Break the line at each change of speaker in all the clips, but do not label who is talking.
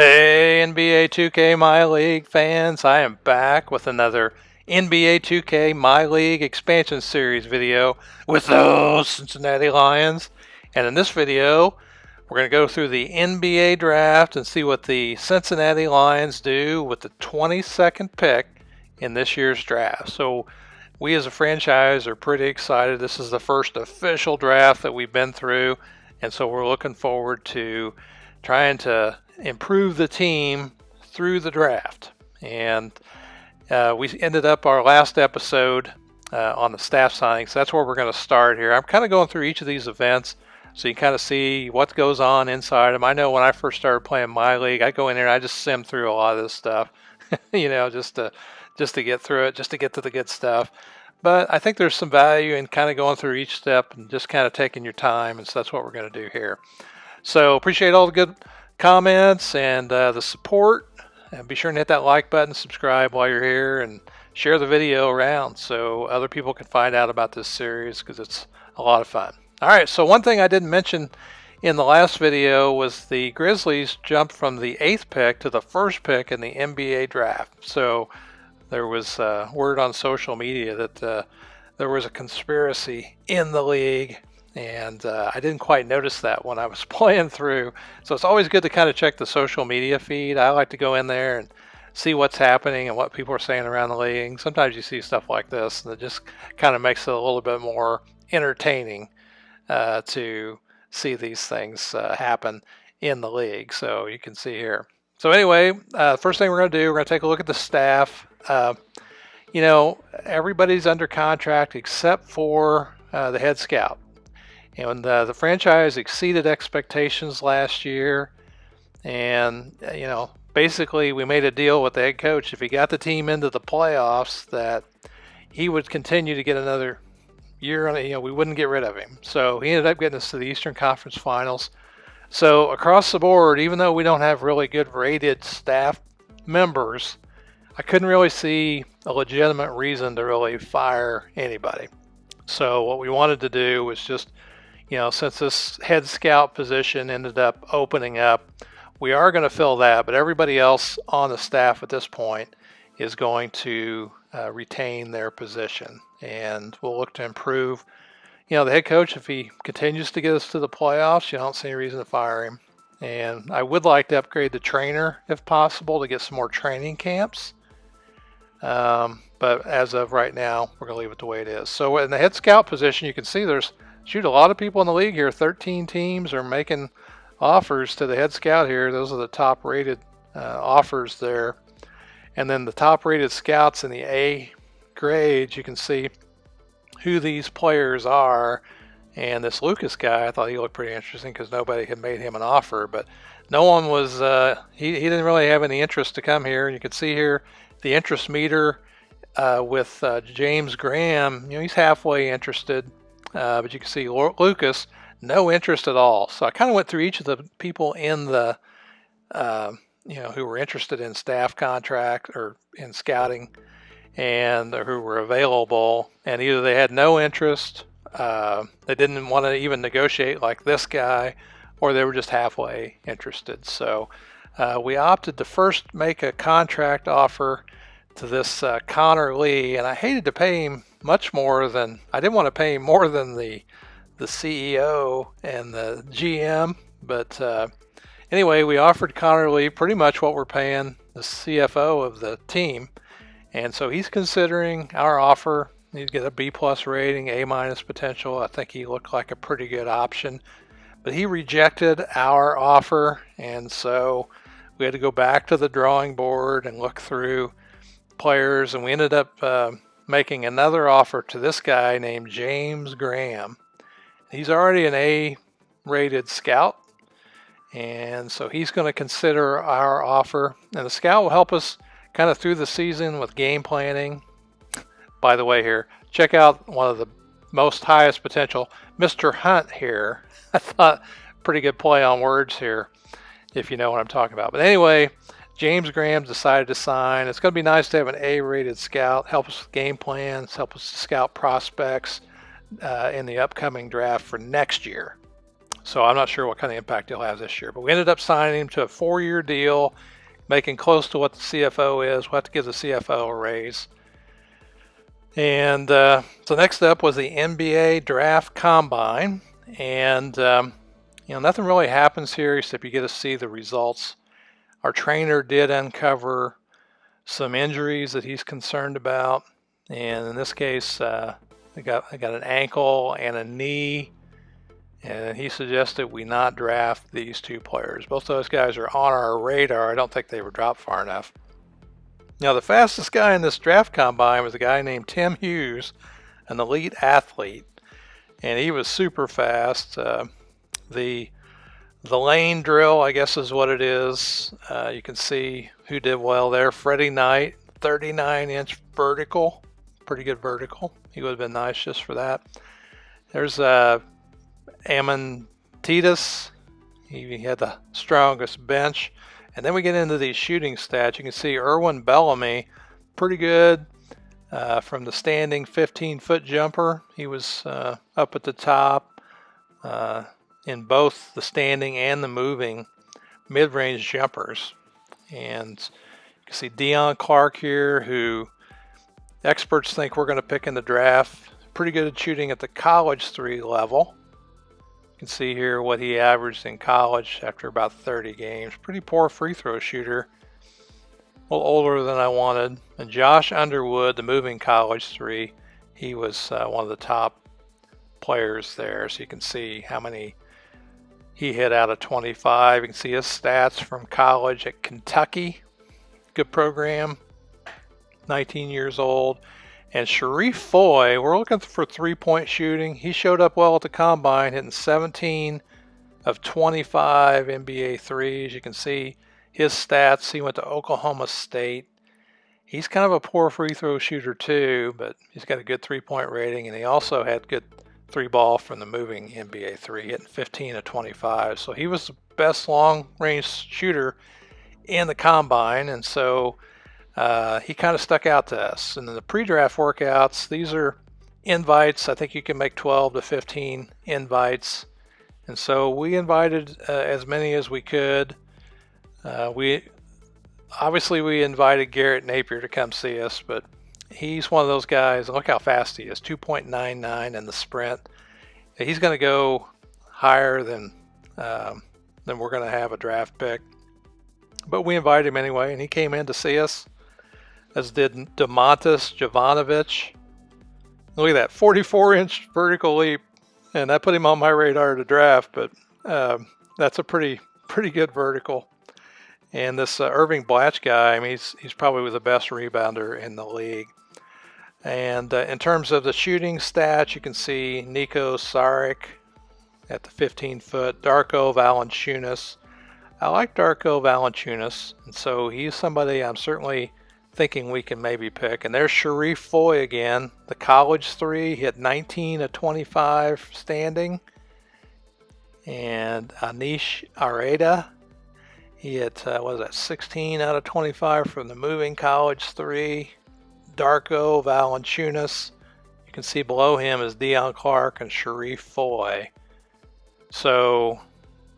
Hey, NBA 2K MyLeague fans, I am back with another NBA 2K MyLeague expansion series video with those Cincinnati Lions. And in this video, we're going to go through the NBA draft and see what the Cincinnati Lions do with the 22nd pick in this year's draft. So we as a franchise are pretty excited. This is the first official draft that we've been through, and so we're looking forward to trying to improve the team through the draft. And we ended up our last episode on the staff signings. That's where we're going to start here. I'm kind of going through each of these events so you kind of see what goes on inside them. I know when I first started playing my league, I go in there and I just sim through a lot of this stuff, just to get through it, just to get to the good stuff. But I think there's some value in kind of going through each step and just kind of taking your time, and so that's what we're going to do here. So appreciate all the good comments and the support. And be sure to hit that like button, subscribe while you're here, and share the video around so other people can find out about this series because it's a lot of fun. All right, so one thing I didn't mention in the last video was the Grizzlies jumped from the 8th pick to the 1st pick in the NBA draft. So there was word on social media that there was a conspiracy in the league, and I didn't quite notice that when I was playing through. So it's always good to kind of check the social media feed. I like to go in there and see what's happening and what people are saying around the league. Sometimes you see stuff like this, and it just kind of makes it a little bit more entertaining to see these things happen in the league. So you can see here. So anyway, first thing we're going to do, we're going to take a look at the staff. Everybody's under contract except for the head scout. And the franchise exceeded expectations last year. And, basically we made a deal with the head coach. If he got the team into the playoffs, that he would continue to get another year on it. We wouldn't get rid of him. So he ended up getting us to the Eastern Conference Finals. So across the board, even though we don't have really good rated staff members, I couldn't really see a legitimate reason to really fire anybody. So what we wanted to do was just, since this head scout position ended up opening up, we are going to fill that, but everybody else on the staff at this point is going to retain their position, and we'll look to improve. The head coach, if he continues to get us to the playoffs, I don't see any reason to fire him. And I would like to upgrade the trainer if possible to get some more training camps. But as of right now, we're going to leave it the way it is. So in the head scout position, you can see there's a lot of people in the league here. 13 teams are making offers to the head scout here. Those are the top rated offers there. And then the top rated scouts in the A grades, you can see who these players are. And this Lucas guy, I thought he looked pretty interesting because nobody had made him an offer, but no one was, he didn't really have any interest to come here. And you can see here the interest meter with James Graham, he's halfway interested, but you can see Lucas, no interest at all. So I kind of went through each of the people in the, who were interested in staff contract or in scouting, and who were available, and either they had no interest, they didn't want to even negotiate like this guy, or they were just halfway interested. So we opted to first make a contract offer to this Connor Lee, and I hated to pay him much more than, I didn't want to pay him more than the CEO and the GM, but anyway, we offered Connor Lee pretty much what we're paying the CFO of the team. And so he's considering our offer. He'd get a B+ rating, A- potential. I think he looked like a pretty good option. But he rejected our offer, and so we had to go back to the drawing board and look through players, and we ended up making another offer to this guy named James Graham. He's already an A-rated scout, and so he's going to consider our offer. And the scout will help us kind of through the season with game planning. By the way, here, check out one of the most highest potential, Mr. Hunt here. I thought pretty good play on words here, if you know what I'm talking about. But anyway, James Graham decided to sign. It's going to be nice to have an A-rated scout, help us with game plans, help us to scout prospects in the upcoming draft for next year. So I'm not sure what kind of impact he'll have this year. But we ended up signing him to a 4-year deal, making close to what the CFO is. We'll have to give the CFO a raise. And so next up was the NBA Draft Combine. And, nothing really happens here except you get to see the results. Our trainer did uncover some injuries that he's concerned about. And in this case, I got an ankle and a knee. And he suggested we not draft these 2 players. Both those guys are on our radar. I don't think they were dropped far enough. Now, the fastest guy in this draft combine was a guy named Tim Hughes, an elite athlete. And he was super fast. The lane drill, I guess, is what it is. You can see who did well there. Freddie Knight, 39-inch vertical. Pretty good vertical. He would have been nice just for that. There's Titus. He had the strongest bench. And then we get into these shooting stats. You can see Erwin Bellamy, pretty good from the standing 15-foot jumper. He was up at the top in both the standing and the moving mid-range jumpers. And you can see Deion Clark here, who experts think we're going to pick in the draft. Pretty good at shooting at the college 3 level. You can see here what he averaged in college after about 30 games. Pretty poor free throw shooter. A little older than I wanted. And Josh Underwood, the moving college 3, he was one of the top players there. So you can see how many he hit out of 25. You can see his stats from college at Kentucky. Good program. 19 years old. And Sharif Foy, we're looking for 3-point shooting. He showed up well at the combine, hitting 17 of 25 NBA threes. You can see his stats. He went to Oklahoma State. He's kind of a poor free throw shooter too, but he's got a good 3-point rating, and he also had good 3-ball from the moving NBA 3, hitting 15 of 25. So he was the best long-range shooter in the combine, and so he kind of stuck out to us. And then the pre-draft workouts, these are invites. I think you can make 12 to 15 invites. And so we invited as many as we could. We invited Garrett Napier to come see us, but he's one of those guys. Look how fast he is, 2.99 in the sprint. He's going to go higher than we're going to have a draft pick. But we invited him anyway, and he came in to see us, as did Domantas Jovanovic. Look at that, 44-inch vertical leap, and that put him on my radar to draft, but that's a pretty good vertical. And this Irving Blatch guy, I mean, he's probably the best rebounder in the league. And in terms of the shooting stats, you can see Nico Saric at the 15-foot, Darko Valanciunas. I like Darko Valanciunas, and so he's somebody I'm certainly thinking we can maybe pick. And there's Sharif Foy again, the college 3, hit 19 of 25 standing. And Anish Areda, he hit 16 out of 25 from the moving college 3. Darko Valanciunas, you can see below him is Deion Clark and Sharif Foy. So,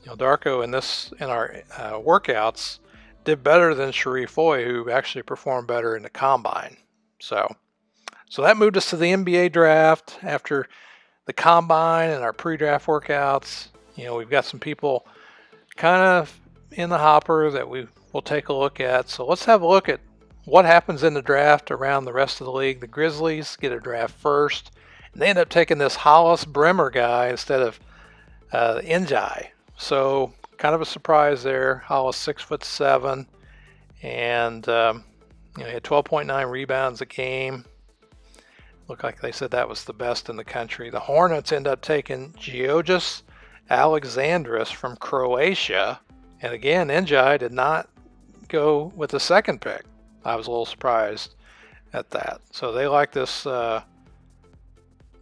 Darko in our workouts did better than Sharif Foy, who actually performed better in the combine. So that moved us to the NBA draft. After the combine and our pre-draft workouts, we've got some people kind of in the hopper that we will take a look at. So let's have a look at what happens in the draft around the rest of the league. The Grizzlies get a draft first, and they end up taking this Hollis Bremer guy instead of Njai. So kind of a surprise there. Hollis 6'7", and he had 12.9 rebounds a game. Looked like they said that was the best in the country. The Hornets end up taking Georgios Alexandris from Croatia, and again, Njai did not go with the second pick. I was a little surprised at that. So they like this.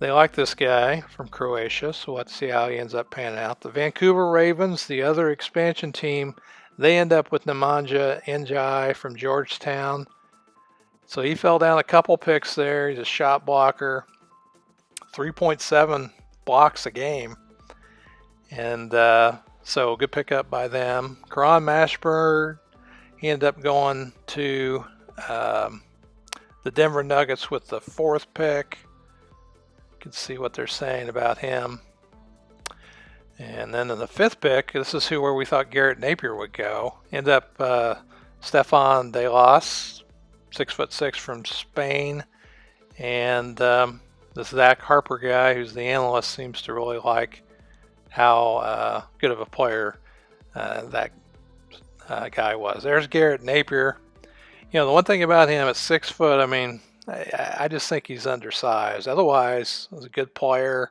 They like this guy from Croatia, so let's see how he ends up panning out. The Vancouver Ravens, the other expansion team, they end up with Nemanja Njai from Georgetown. So he fell down a couple picks there. He's a shot blocker, 3.7 blocks a game. And so good pickup by them. Karan Mashburn, he ended up going to the Denver Nuggets with the 4th pick. You can see what they're saying about him. And then in the 5th pick, this is where we thought Garrett Napier would go. End up Stefan De Los, 6'6" from Spain. And this Zach Harper guy, who's the analyst, seems to really like how good of a player that guy was. There's Garrett Napier. You know, the one thing about him at 6 foot, I mean, I just think he's undersized. Otherwise, he's a good player.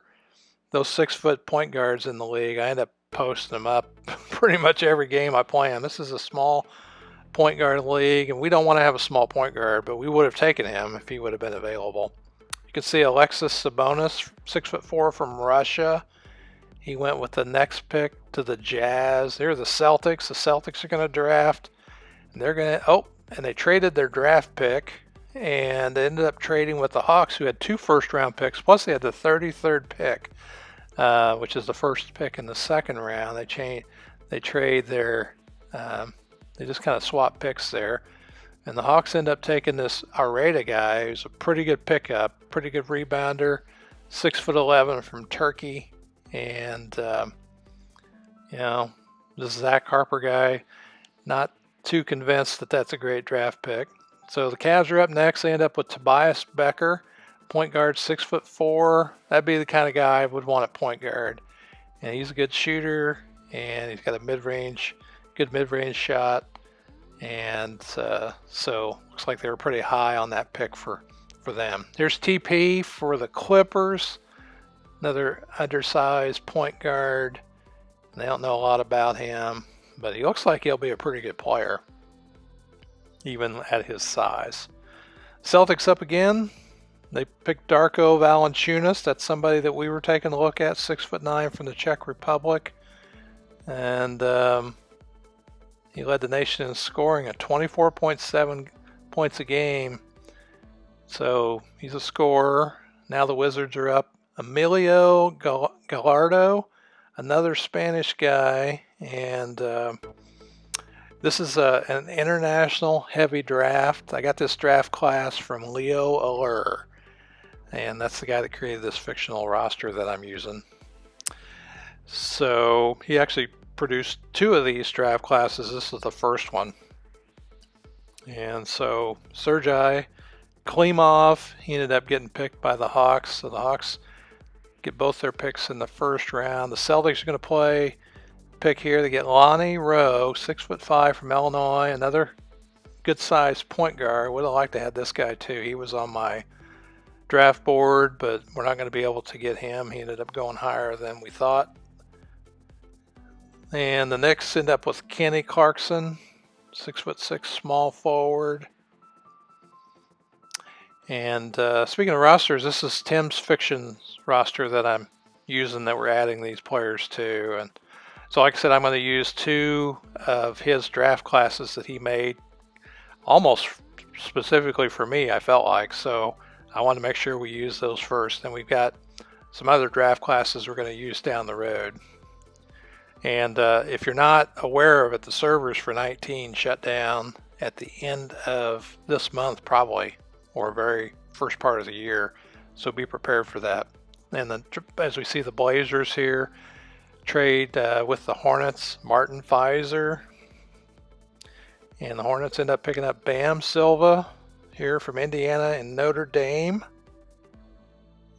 Those 6 foot point guards in the league, I end up posting them up pretty much every game I play him. This is a small point guard league, and we don't want to have a small point guard, but we would have taken him if he would have been available. You can see Alexis Sabonis, 6'4" from Russia. He went with the next pick to the Jazz. They're the Celtics. The Celtics are going to draft. And they're going to, and they traded their draft pick, and they ended up trading with the Hawks, who had 2 first-round picks, plus they had the 33rd pick, which is the first pick in the 2nd round. They trade their, they just kind of swap picks there. And the Hawks end up taking this Areta guy, who's a pretty good pickup, pretty good rebounder, 6'11" from Turkey. And, you know, this Zach Harper guy, not too convinced that that's a great draft pick. So the Cavs are up next. They end up with Tobias Becker, point guard, 6'4". That'd be the kind of guy I would want at point guard. And he's a good shooter, and he's got a good mid-range shot. And so looks like they were pretty high on that pick for them. Here's TP for the Clippers, another undersized point guard. They don't know a lot about him, but he looks like he'll be a pretty good player, even at his size. Celtics up again. They picked Darko Valanciunas. That's somebody that we were taking a look at, 6'9" from the Czech Republic. And he led the nation in scoring at 24.7 points a game. So he's a scorer. Now the Wizards are up. Emilio Gallardo, another Spanish guy. And this is an international heavy draft. I got this draft class from Leo Allure. And that's the guy that created this fictional roster that I'm using. So he actually produced 2 of these draft classes. This is the first one. And so Sergei Klimov, he ended up getting picked by the Hawks. So the Hawks get both their picks in the 1st round. The Celtics are going to pick here. They get Lonnie Rowe, 6'5" from Illinois, another good-sized point guard. Would have liked to have this guy too. He was on my draft board, but we're not going to be able to get him. He ended up going higher than we thought. And the Knicks end up with Kenny Clarkson, 6'6", small forward. And speaking of rosters, this is Tim's Fiction's roster that I'm using, that we're adding these players to. And so like I said, I'm going to use 2 of his draft classes that he made almost specifically for me, I felt like. So I want to make sure we use those first. Then we've got some other draft classes we're going to use down the road. And if you're not aware of it, the servers for 19 shut down at the end of this month probably, or very first part of the year. So be prepared for that. And then as we see the Blazers here, trade with the Hornets, Martin Pfizer. And the Hornets end up picking up Bam Silva here from Indiana and Notre Dame.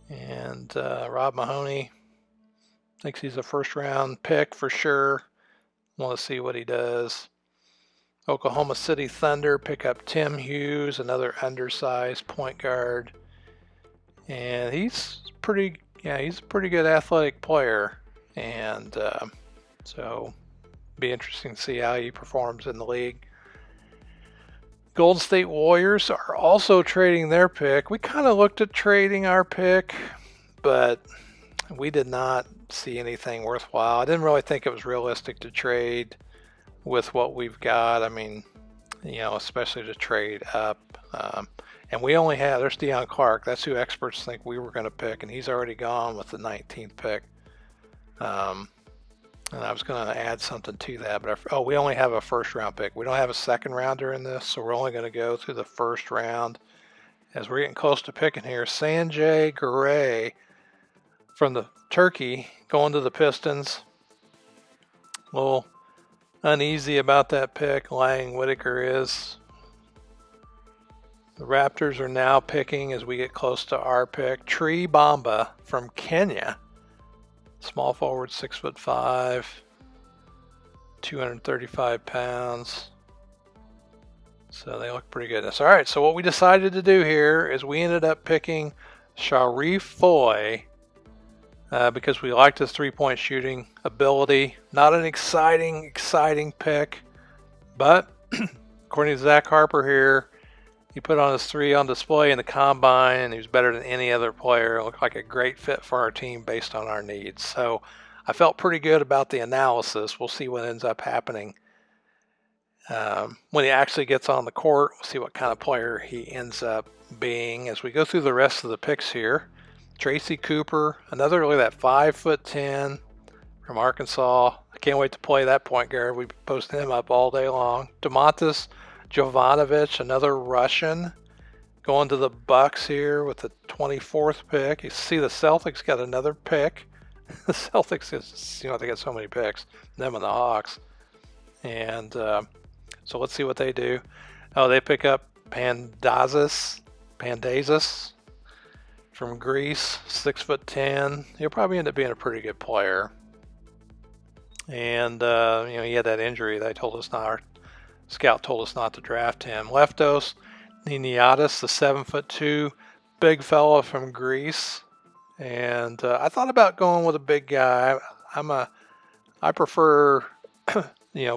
And Rob Mahoney thinks he's a 1st round pick for sure. Want to see what he does. Oklahoma City Thunder pick up Tim Hughes, another undersized point guard. And he's a pretty good athletic player. And so be interesting to see how he performs in the league. Golden State Warriors are also trading their pick. We kind of looked at trading our pick, but we did not see anything worthwhile. I didn't really think it was realistic to trade with what we've got. I mean, especially to trade up. And we only have, there's Deion Clark. That's who experts think we were going to pick, and he's already gone with the 19th pick. And I was going to add something to that, but oh, we only have a first round pick. We don't have a second rounder in this, so we're only going to go through the first round. As we're getting close to picking here, Sanjay Gray from the Turkey going to the Pistons. A little uneasy about that pick. Lang Whitaker is. The Raptors are now picking as we get close to our pick. Tree Bamba from Kenya. Small forward, 6'5", 235 pounds. So they look pretty good. All right, so what we decided to do here is we ended up picking Sharif Foy because we liked his three-point shooting ability. Not an exciting pick, but according to Zach Harper here, he put on his three on display in the combine, and he was better than any other player. It looked like a great fit for our team based on our needs. So I felt pretty good about the analysis. We'll see what ends up happening. When he actually gets on the court, we'll see what kind of player he ends up being. As we go through the rest of the picks here, Tracy Cooper, another, look at that, 5'10" from Arkansas. I can't wait to play that point guard. We post him up all day long. Domantas Jovanovic, another Russian, going to the Bucks here with the 24th pick. You see the Celtics got another pick. The Celtics, they got so many picks, them and the Hawks. And so let's see what they do. Oh, they pick up Pandazis from Greece, 6'10". He'll probably end up being a pretty good player. And he had that injury. They told us not. Our scout told us not to draft him. Leftos Niniatis, the 7'2", big fella from Greece. And I thought about going with a big guy. I prefer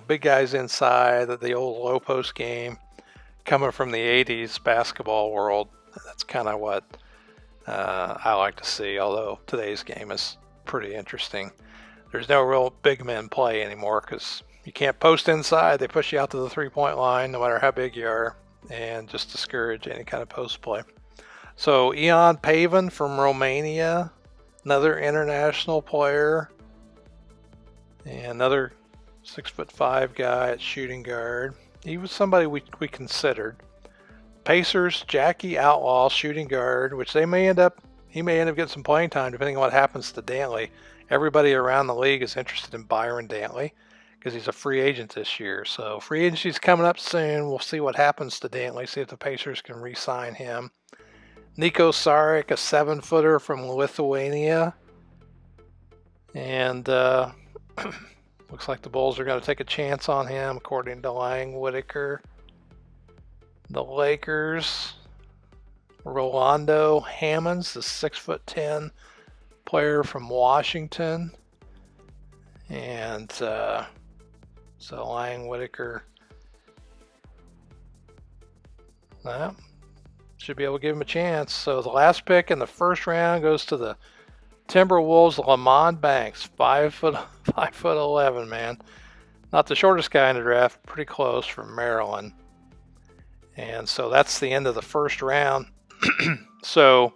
big guys inside, the old low post game, coming from the 80s basketball world. That's kind of what I like to see, although today's game is pretty interesting. There's no real big men play anymore because you can't post inside. They push you out to the three-point line no matter how big you are, and just discourage any kind of post play. So Ian Pavan from Romania, another international player, and another 6'5" guy at shooting guard. He was somebody we considered. Pacers, Jackie Outlaw, shooting guard, which he may end up getting some playing time depending on what happens to Dantley. Everybody around the league is interested in Byron Dantley because he's a free agent this year. So free agency's coming up soon. We'll see what happens to Dantley, see if the Pacers can re-sign him. Nico Saric, a 7-footer from Lithuania. And looks like the Bulls are going to take a chance on him, according to Lang Whitaker. The Lakers, Rolando Hammonds, the 6'10" player from Washington. And so Lang Whitaker should be able to give him a chance. So the last pick in the first round goes to the Timberwolves, Lamont Banks, 5'11", man. Not the shortest guy in the draft, pretty close, from Maryland. And so that's the end of the first round. So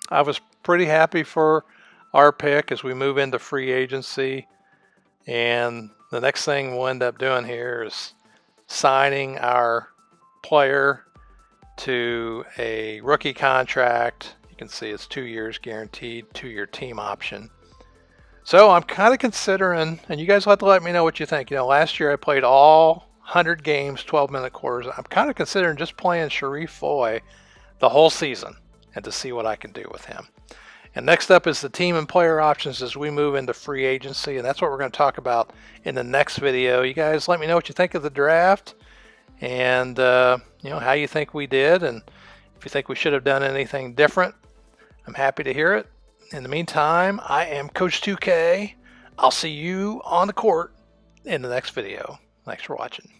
I was pretty happy for our pick as we move into free agency. And the next thing we'll end up doing here is signing our player to a rookie contract. You can see it's 2 years guaranteed, 2-year team option. So I'm kind of considering, and you guys will have to let me know what you think. Last year I played all 100 games, 12-minute quarters. I'm kind of considering just playing Sharif Foy the whole season and to see what I can do with him. And next up is the team and player options as we move into free agency, and that's what we're going to talk about in the next video. You guys let me know what you think of the draft and how you think we did, and if you think we should have done anything different. I'm happy to hear it. In the meantime, I am Coach 2K. I'll see you on the court in the next video. Thanks for watching.